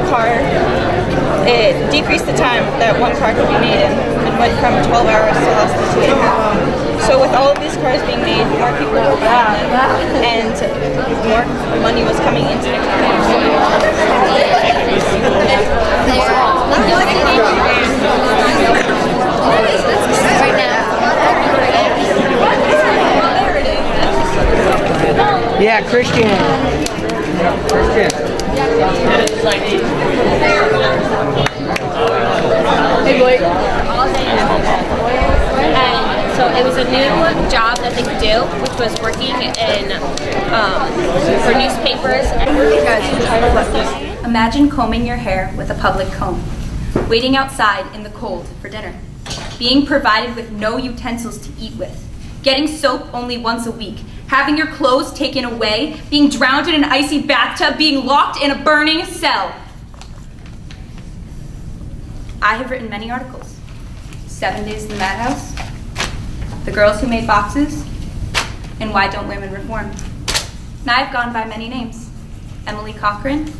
car, it decreased the time that one car could be made in and went from 12 hours to less than 2 days. So with all of these cars being made, more people were buying them, and more money was coming into the community. Yeah, Christian. Hey, Blake. And so it was a new job that they could do, which was working in for newspapers. Imagine combing your hair with a public comb, waiting outside in the cold for dinner, being provided with no utensils to eat with, getting soap only once a week, having your clothes taken away, being drowned in an icy bathtub, being locked in a burning cell. I have written many articles. 7 Days in the Madhouse, The Girls Who Made Boxes, and Why Don't Women Reform? And I have gone by many names: Emily Cochran,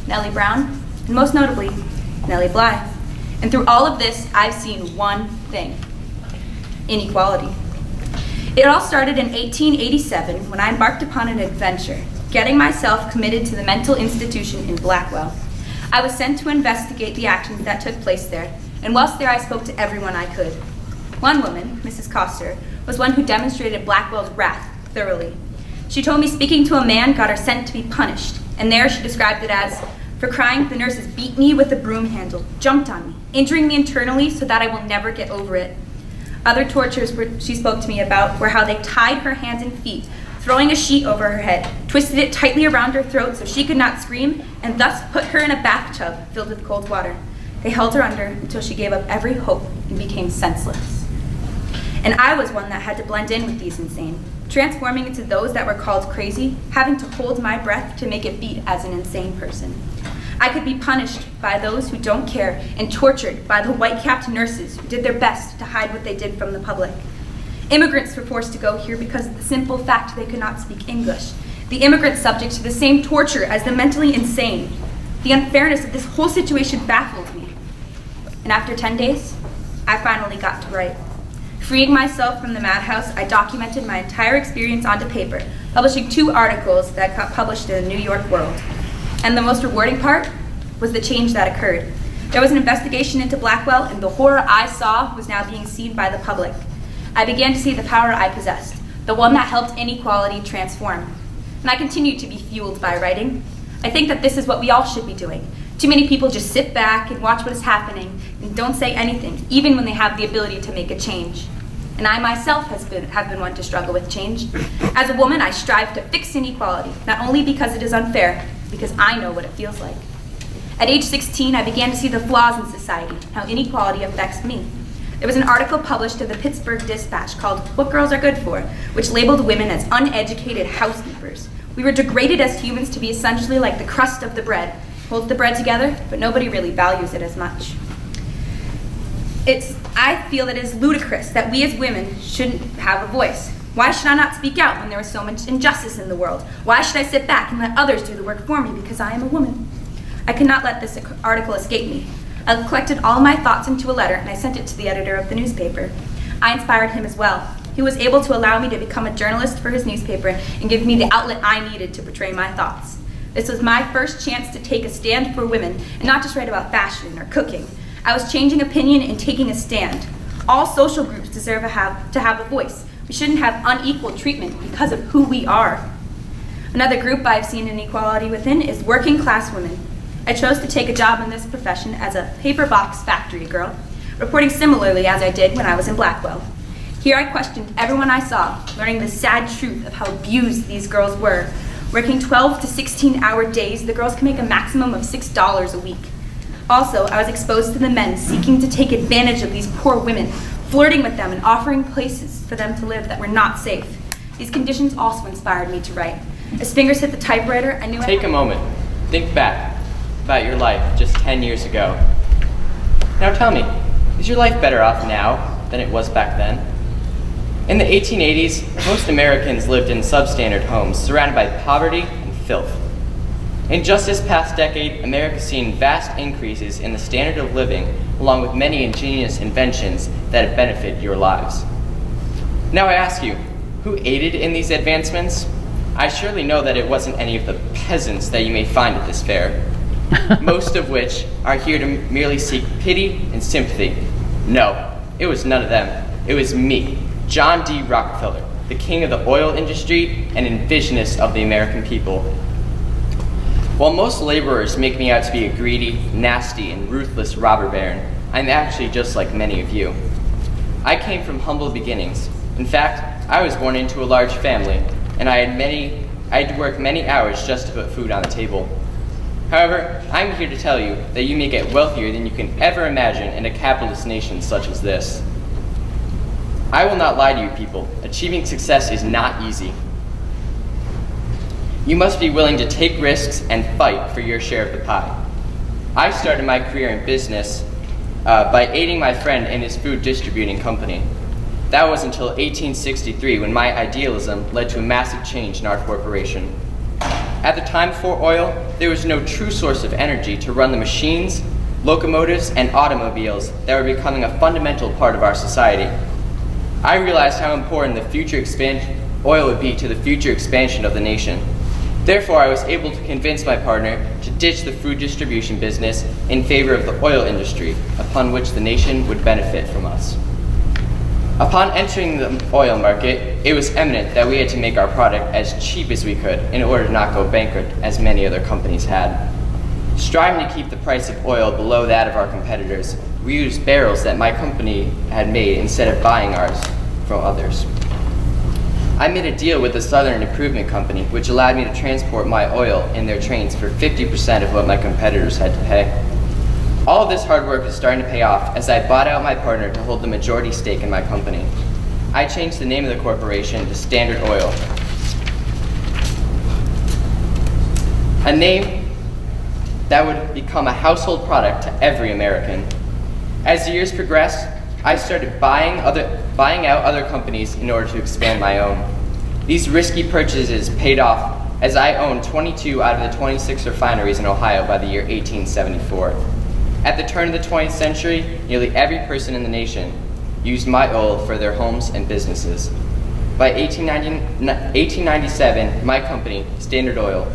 Nellie Brown, and most notably, Nellie Bly. And through all of this, I've seen one thing: inequality. It all started in 1887 when I embarked upon an adventure, getting myself committed to the mental institution in Blackwell. I was sent to investigate the actions that took place there, and whilst there I spoke to everyone I could. One woman, Mrs. Coster, was one who demonstrated Blackwell's wrath thoroughly. She told me speaking to a man got her sent to be punished, and there she described it as, "For crying, the nurses beat me with a broom handle, jumped on me, injuring me internally so that I will never get over it." Other tortures she spoke to me about were how they tied her hands and feet, throwing a sheet over her head, twisted it tightly around her throat so she could not scream, and thus put her in a bathtub filled with cold water. They held her under until she gave up every hope and became senseless. And I was one that had to blend in with these insane, transforming into those that were called crazy, having to hold my breath to make it beat as an insane person. I could be punished by those who don't care and tortured by the white-capped nurses who did their best to hide what they did from the public. Immigrants were forced to go here because of the simple fact they could not speak English. The immigrants subject to the same torture as the mentally insane. The unfairness of this whole situation baffled me. And after 10 days, I finally got to write. Freeing myself from the madhouse, I documented my entire experience onto paper, publishing 2 articles that got published in the New York World. And the most rewarding part was the change that occurred. There was an investigation into Blackwell, and the horror I saw was now being seen by the public. I began to see the power I possessed, the one that helped inequality transform. And I continue to be fueled by writing. I think that this is what we all should be doing. Too many people just sit back and watch what is happening and don't say anything, even when they have the ability to make a change. And I myself have been one to struggle with change. As a woman, I strive to fix inequality, not only because it is unfair, because I know what it feels like. At age 16, I began to see the flaws in society, how inequality affects me. There was an article published in the Pittsburgh Dispatch called "What Girls Are Good For," which labeled women as uneducated housekeepers. We were degraded as humans to be essentially like the crust of the bread. Holds the bread together, but nobody really values it as much. I feel that it is ludicrous that we as women shouldn't have a voice. Why should I not speak out when there is so much injustice in the world? Why should I sit back and let others do the work for me because I am a woman? I could not let this article escape me. I collected all my thoughts into a letter and I sent it to the editor of the newspaper. I inspired him as well. He was able to allow me to become a journalist for his newspaper and give me the outlet I needed to portray my thoughts. This was my first chance to take a stand for women and not just write about fashion or cooking. I was changing opinion and taking a stand. All social groups deserve to have a voice. We shouldn't have unequal treatment because of who we are. Another group I've seen inequality within is working class women. I chose to take a job in this profession as a paper box factory girl, reporting similarly as I did when I was in Blackwell. Here I questioned everyone I saw, learning the sad truth of how abused these girls were. Working 12 to 16-hour days, the girls can make a maximum of $6 a week. Also, I was exposed to the men seeking to take advantage of these poor women, flirting with them and offering places for them to live that were not safe. These conditions also inspired me to write. As fingers hit the typewriter, I knew Take a moment. Think back about your life just 10 years ago. Now tell me, is your life better off now than it was back then? In the 1880s, most Americans lived in substandard homes surrounded by poverty and filth. In just this past decade, America's seen vast increases in the standard of living, along with many ingenious inventions that have benefited your lives. Now I ask you, who aided in these advancements? I surely know that it wasn't any of the peasants that you may find at this fair, most of which are here to merely seek pity and sympathy. No, it was none of them. It was me, John D. Rockefeller, the king of the oil industry and envisionist of the American people. While most laborers make me out to be a greedy, nasty, and ruthless robber baron, I'm actually just like many of you. I came from humble beginnings. In fact, I was born into a large family, and I had to work many hours just to put food on the table. However, I'm here to tell you that you may get wealthier than you can ever imagine in a capitalist nation such as this. I will not lie to you people. Achieving success is not easy. You must be willing to take risks and fight for your share of the pie. I started my career in business by aiding my friend in his food distributing company. That was until 1863 when my idealism led to a massive change in our corporation. At the time before oil, there was no true source of energy to run the machines, locomotives, and automobiles that were becoming a fundamental part of our society. I realized how important oil would be to the future expansion of the nation. Therefore, I was able to convince my partner to ditch the food distribution business in favor of the oil industry, upon which the nation would benefit from us. Upon entering the oil market, it was evident that we had to make our product as cheap as we could in order to not go bankrupt as many other companies had. Striving to keep the price of oil below that of our competitors, we used barrels that my company had made instead of buying ours from others. I made a deal with the Southern Improvement Company, which allowed me to transport my oil in their trains for 50% of what my competitors had to pay. All of this hard work is starting to pay off as I bought out my partner to hold the majority stake in my company. I changed the name of the corporation to Standard Oil, a name that would become a household product to every American. As the years progressed, I started buying out other companies in order to expand my own. These risky purchases paid off as I owned 22 out of the 26 refineries in Ohio by the year 1874. At the turn of the 20th century, nearly every person in the nation used my oil for their homes and businesses. By 1897, my company, Standard Oil,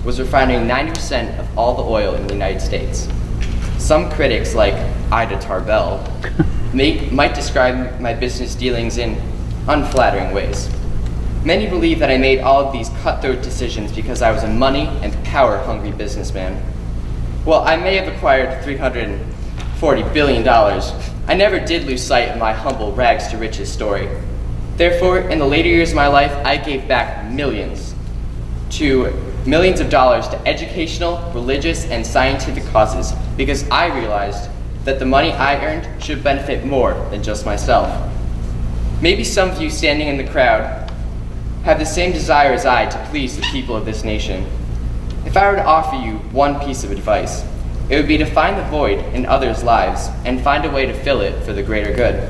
was refining 90% of all the oil in the United States. Some critics, like Ida Tarbell, might describe my business dealings in unflattering ways. Many believe that I made all of these cutthroat decisions because I was a money and power-hungry businessman. While I may have acquired $340 billion, I never did lose sight of my humble rags-to-riches story. Therefore, in the later years of my life, I gave back millions of dollars to educational, religious, and scientific causes because I realized that the money I earned should benefit more than just myself. Maybe some of you standing in the crowd have the same desire as I to please the people of this nation. If I were to offer you one piece of advice, it would be to find the void in others' lives and find a way to fill it for the greater good.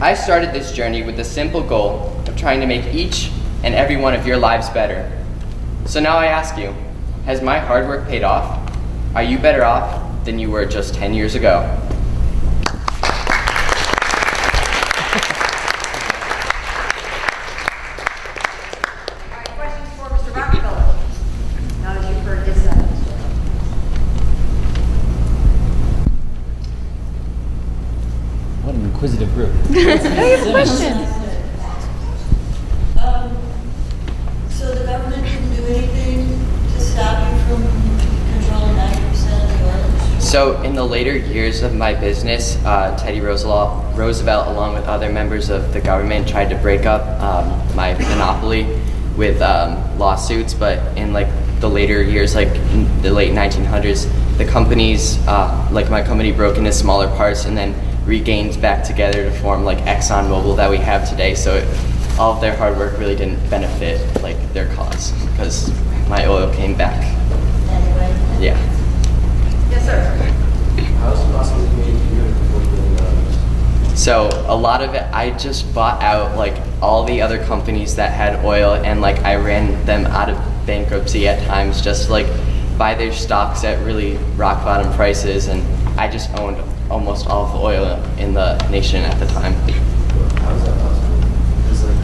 I started this journey with the simple goal of trying to make each and every one of your lives better. So now I ask you, has my hard work paid off? Are you better off than you were just 10 years ago? Questions for Mr. Rockefeller? Now that you've heard his side of the story. What an inquisitive group. So the government didn't do anything to stop you from controlling 90% of the oil industry? So in the later years of my business, Teddy Roosevelt, along with other members of the government, tried to break up my monopoly with lawsuits. But in the later years, in the late 1900s, the companies, my company, broke into smaller parts and then regained back together to form ExxonMobil that we have today. So all of their hard work really didn't benefit their cause because my oil came back. Anyway. Yeah. Yes, sir. How is it possible to make $340 billion? So a lot of it, I just bought out all the other companies that had oil, and I ran them out of bankruptcy at times, just like buy their stocks at really rock bottom prices, and I just owned almost all of the oil in the nation at the time. How is that possible? Because like,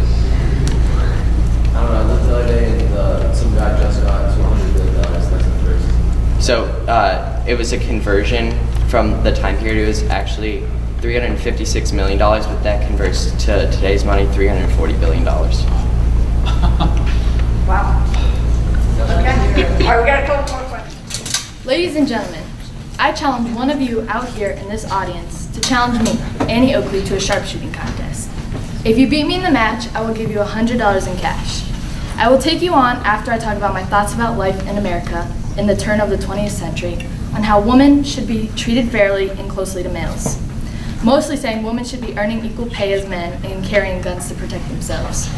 I don't know, I looked the other day and some guy just got $200 billion. That's the first. So it was a conversion from the time period. It was actually $356 million, but that converts to today's money, $340 billion. Wow. Okay. All right, we got a couple more questions. Ladies and gentlemen, I challenge one of you out here in this audience to challenge me, Annie Oakley, to a sharpshooting contest. If you beat me in the match, I will give you $100 in cash. I will take you on after I talk about my thoughts about life in America in the turn of the 20th century, on how women should be treated fairly and closely to males. Mostly saying women should be earning equal pay as men and carrying guns to protect themselves.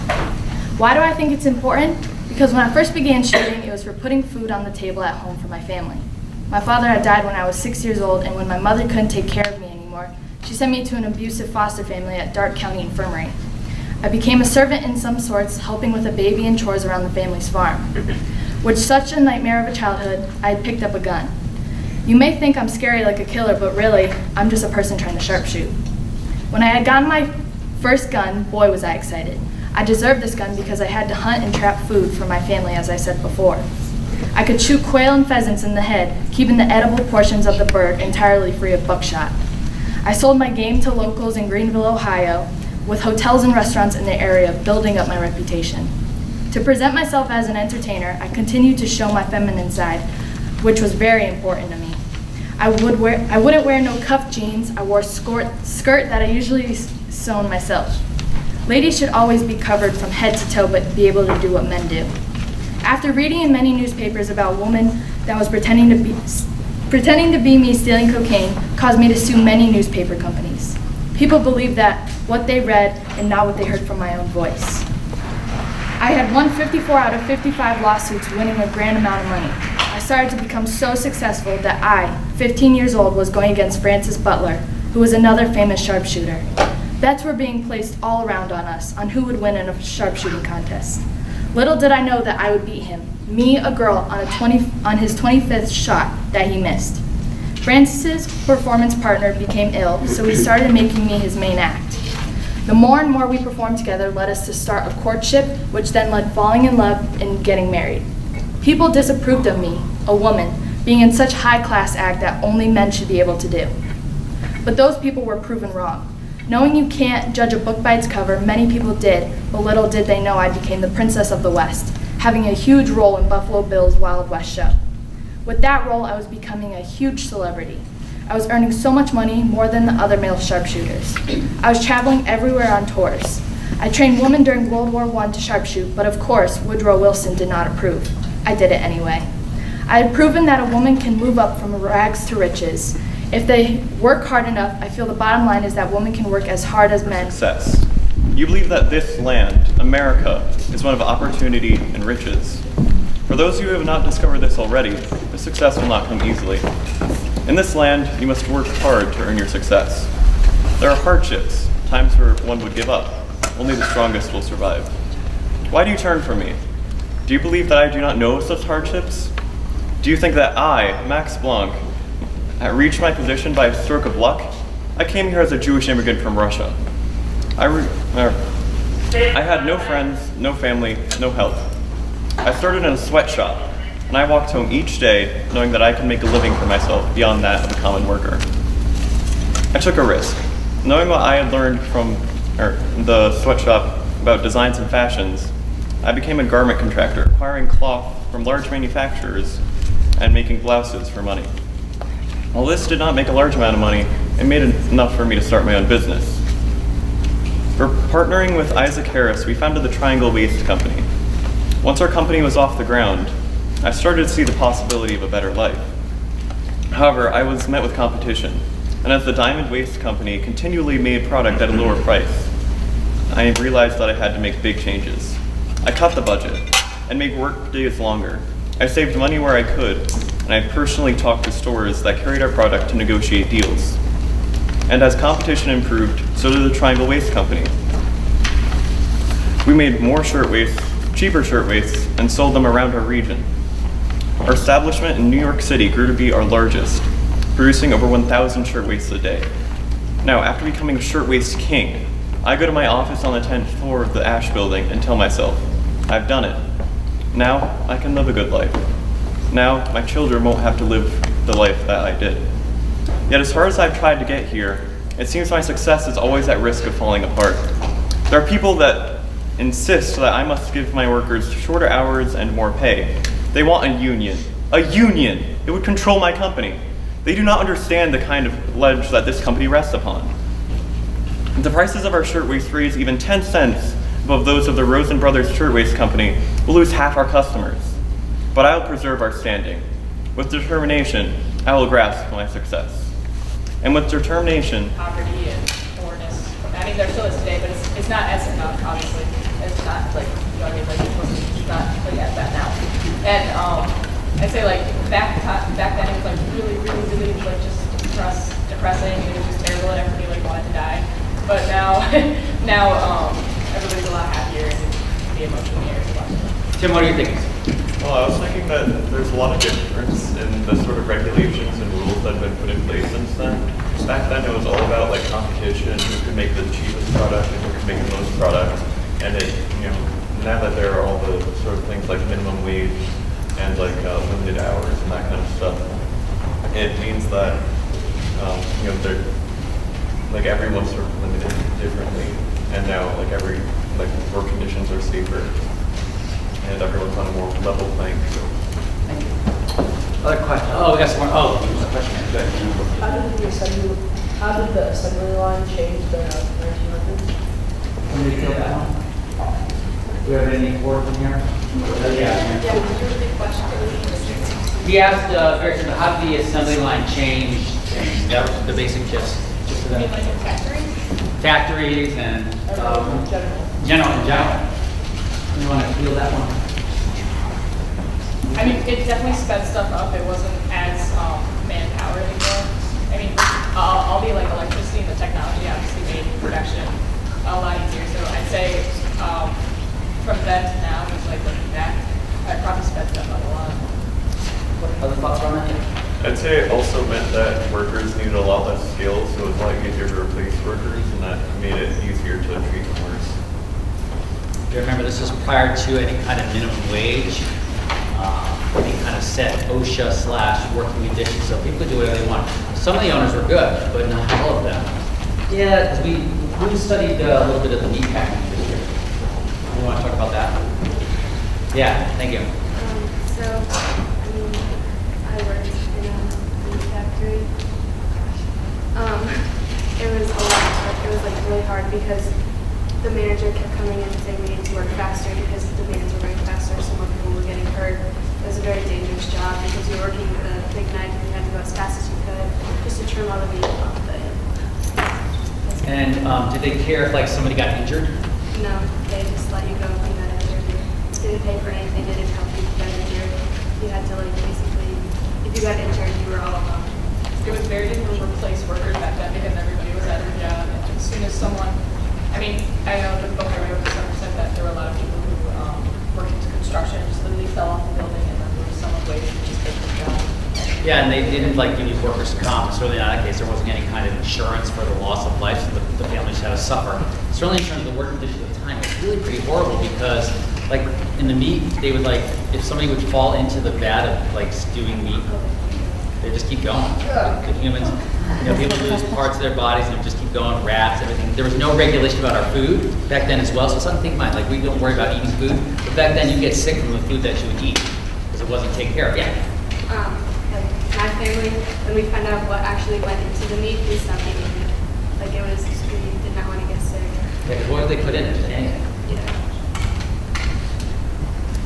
Why do I think it's important? Because when I first began shooting, it was for putting food on the table at home for my family. My father had died when I was 6 years old, and when my mother couldn't take care of me anymore, she sent me to an abusive foster family at Dark County Infirmary. I became a servant in some sorts, helping with a baby and chores around the family's farm. With such a nightmare of a childhood, I had picked up a gun. You may think I'm scary like a killer, but really, I'm just a person trying to sharpshoot. When I had gotten my first gun, boy was I excited. I deserved this gun because I had to hunt and trap food for my family, as I said before. I could shoot quail and pheasants in the head, keeping the edible portions of the bird entirely free of buckshot. I sold my game to locals in Greenville, Ohio, with hotels and restaurants in the area, building up my reputation. To present myself as an entertainer, I continued to show my feminine side, which was very important to me. I wouldn't wear no cuffed jeans. I wore a skirt that I usually sewn myself. Ladies should always be covered from head to toe, but be able to do what men do. After reading in many newspapers about a woman that was pretending to be me stealing cocaine, caused me to sue many newspaper companies. People believed that what they read and not what they heard from my own voice. I had won 54 out of 55 lawsuits, winning a grand amount of money. I started to become so successful that I, 15 years old, was going against Francis Butler, who was another famous sharpshooter. Bets were being placed all around on us, on who would win in a sharpshooting contest. Little did I know that I would beat him, me, a girl, on his 25th shot that he missed. Francis's performance partner became ill, so he started making me his main act. The more and more we performed together led us to start a courtship, which then led falling in love and getting married. People disapproved of me, a woman, being in such high-class act that only men should be able to do. But those people were proven wrong. Knowing you can't judge a book by its cover, many people did, but little did they know I became the Princess of the West, having a huge role in Buffalo Bill's Wild West show. With that role, I was becoming a huge celebrity. I was earning so much money, more than the other male sharpshooters. I was traveling everywhere on tours. I trained women during World War I to sharpshoot, but of course, Woodrow Wilson did not approve. I did it anyway. I had proven that a woman can move up from rags to riches. If they work hard enough, I feel the bottom line is that women can work as hard as men. Success. You believe that this land, America, is one of opportunity and riches. For those of you who have not discovered this already, the success will not come easily. In this land, you must work hard to earn your success. There are hardships, times where one would give up. Only the strongest will survive. Why do you turn from me? Do you believe that I do not know such hardships? Do you think that I, Max Blanc, reached my position by a stroke of luck? I came here as a Jewish immigrant from Russia. I had no friends, no family, no help. I started in a sweatshop, and I walked home each day knowing that I could make a living for myself beyond that of a common worker. I took a risk. Knowing what I had learned from the sweatshop about designs and fashions, I became a garment contractor, acquiring cloth from large manufacturers and making blouses for money. While this did not make a large amount of money, it made enough for me to start my own business. For partnering with Isaac Harris, we founded the Triangle Waste Company. Once our company was off the ground, I started to see the possibility of a better life. However, I was met with competition, and as the Diamond Waste Company continually made product at a lower price, I realized that I had to make big changes. I cut the budget and made work days longer. I saved money where I could, and I personally talked to stores that carried our product to negotiate deals. And as competition improved, so did the Triangle Waste Company. We made more shirtwaists, cheaper shirtwaists, and sold them around our region. Our establishment in New York City grew to be our largest, producing over 1,000 shirtwaists a day. Now, after becoming a shirtwaist king, I go to my office on the 10th floor of the Ash building and tell myself, I've done it. Now I can live a good life. Now my children won't have to live the life that I did. Yet as hard as I've tried to get here, it seems my success is always at risk of falling apart. There are people that insist that I must give my workers shorter hours and more pay. They want a union. A union! It would control my company. They do not understand the kind of pledge that this company rests upon. If the prices of our shirtwaists raise even 10 cents above those of the Rosen Brothers Shirtwaist Company, we'll lose half our customers. But I will preserve our standing. With determination, I will grasp my success. And with determination, poverty and poorness. I mean, there still is today, but it's not as enough, obviously. It's not like, you know what I mean, like it's not like at that now. And I'd say like back then it was like really like just depressing. It was just terrible, and everybody like wanted to die. But now everybody's a lot happier and the emotion in the air is a lot better. Tim, what do you think? well, I was thinking that there's a lot of difference in the sort of regulations and rules that have been put in place since then. Back then it was all about like competition, who could make the cheapest product and who could make the most product. And it, now that there are all the sort of things like minimum wage and like limited hours and that kind of stuff, it means that they're like everyone's sort of limited differently, and now like work conditions are safer, and everyone's on a more level playing field. Thank you. Other question? Oh, we got some more. Oh, there's a question. Go ahead. How did the assembly line change the 1900s? Can we kill that one? Do we have any board in here? Yeah. He asked very simple, how did the assembly line change? And that was the basic gist. You mean like in factories? Factories and general. You want to feel that one? I mean, it definitely sped stuff up. It wasn't as manpower anymore. I mean, all the like electricity and the technology obviously made production a lot easier. So I'd say from then to now, just like looking back, I probably sped stuff up a lot. Other thoughts on that? I'd say it also meant that workers needed a lot less skills, so it was a lot easier to replace workers, and that made it easier to treat them worse. Do you remember this is prior to any kind of minimum wage, any kind of set OSHA / working conditions, so people could do whatever they want. Some of the owners were good, but not all of them. Yeah, because we studied a little bit of the meatpacking industry. You want to talk about that? Yeah, thank you. I worked in a meat factory. It was a lot of work. It was like really hard because the manager kept coming in and saying we need to work faster because the demands were running faster, so more people were getting hurt. It was a very dangerous job because you were working with a big knife and you had to go as fast as you could just to trim all the meat off the And did they care if like somebody got injured? No, they just let you go if you got injured. They didn't pay for anything, they didn't help you if you got injured. You had to like basically, if you got injured, you were all alone. It was very difficult to replace workers back then because everybody was at their job. And as soon as someone, I mean, I know the book I wrote said that there were a lot of people who worked into construction just literally fell off the building and then there was someone waiting to just take their job. Yeah, and they didn't like give you workers' comp. Certainly not that case. There wasn't any kind of insurance for the loss of life, so the families had to suffer. Certainly in terms of the working conditions at the time, it was really pretty horrible because, like, in the meat, they would like, if somebody would fall into the vat of like stewing meat, they just keep going. The humans, people lose parts of their bodies and just keep going, rats, everything. There was no regulation about our food back then as well, so something to think about. Like, we don't worry about eating food, but back then you get sick from the food that you would eat because it wasn't taken care of. Yeah. Like my family, when we found out what actually went into the meat, we stopped eating it. Like it was, we did not want to get sick. Yeah, because what did they put in it? Anything. Yeah.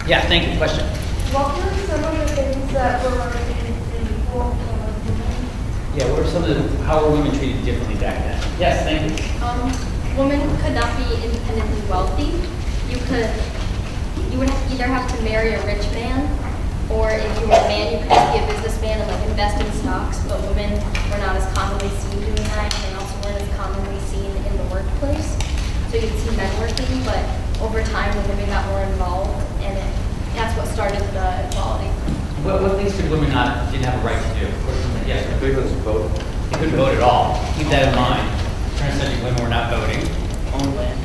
Yeah, thank you. Question. What were some of the things that were in before? Yeah, what are some of the, how were women treated differently back then? Yes, thank you. Women could not be independently wealthy. You would either have to marry a rich man, or if you were a man, you could just be a businessman and like invest in stocks, but women were not as commonly seen doing that, and they also weren't as commonly seen in the workplace. So you'd see men working, but over time the women got more involved, and that's what started the equality. What things could women didn't have a right to do? Yes, They couldn't vote. they couldn't vote at all. Keep that in mind. Turn century women were not voting. Own land.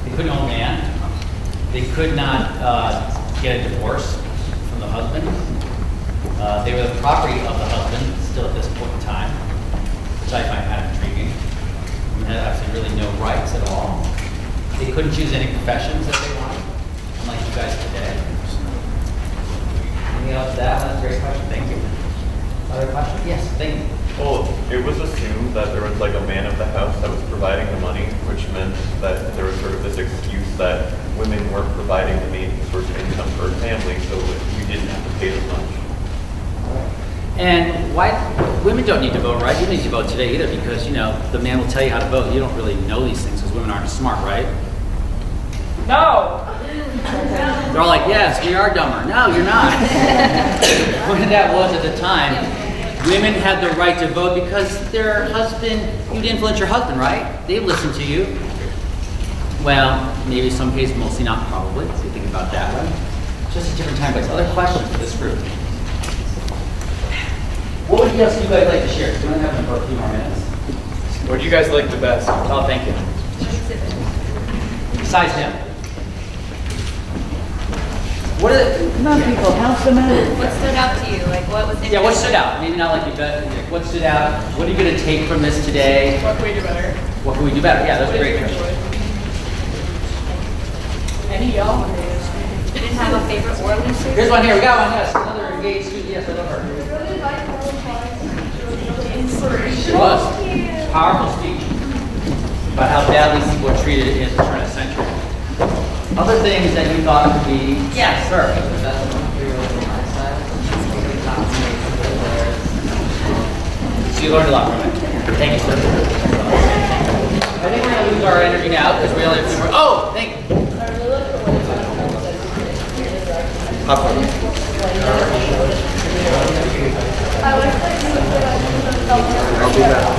They couldn't own land. They could not get a divorce from the husband. They were the property of the husband still at this point in time, which I find kind of intriguing. Women had absolutely really no rights at all. They couldn't choose any professions that they wanted, unlike you guys today. Anything else to that? That's a great question. Thank you. Other question? Yes, thank you. Well, it was assumed that there was like a man of the house that was providing the money, which meant that there was sort of this excuse that women weren't providing the main source of income for a family, so you didn't have to pay them much. And why women don't need to vote, right? You don't need to vote today either, because the man will tell you how to vote. You don't really know these things because women aren't smart, right? No. They're all like, yes, we are dumber. No, you're not. The point of that was at the time, women had the right to vote because their husband, you'd influence your husband, right? They listen to you. Well, maybe some cases, mostly not probably, so you think about that one. Just a different time, but other questions for this group? What else do you guys like to share? Do you want to have them for a few more minutes? What do you guys like the best? Oh, thank you. Besides him. What are the, Not people, how's the matter? What stood out to you? Like, what was yeah, what stood out? Maybe not like you bet. What stood out? What are you going to take from this today? What can we do better? What can we do better? Yeah, that's a great question. Any y'all? You didn't have a favorite oral history? Here's one here. We got one. Yes, another engaged student. Yes, I love her. She was. Powerful speech about how badly people are treated in the turn of the century. Other things that you thought would be, yes, sir. So you learned a lot from it. Thank you, sir. I think we're going to lose our energy now because we only have 2 more. Oh, thank you. Popcorn. I'll be back.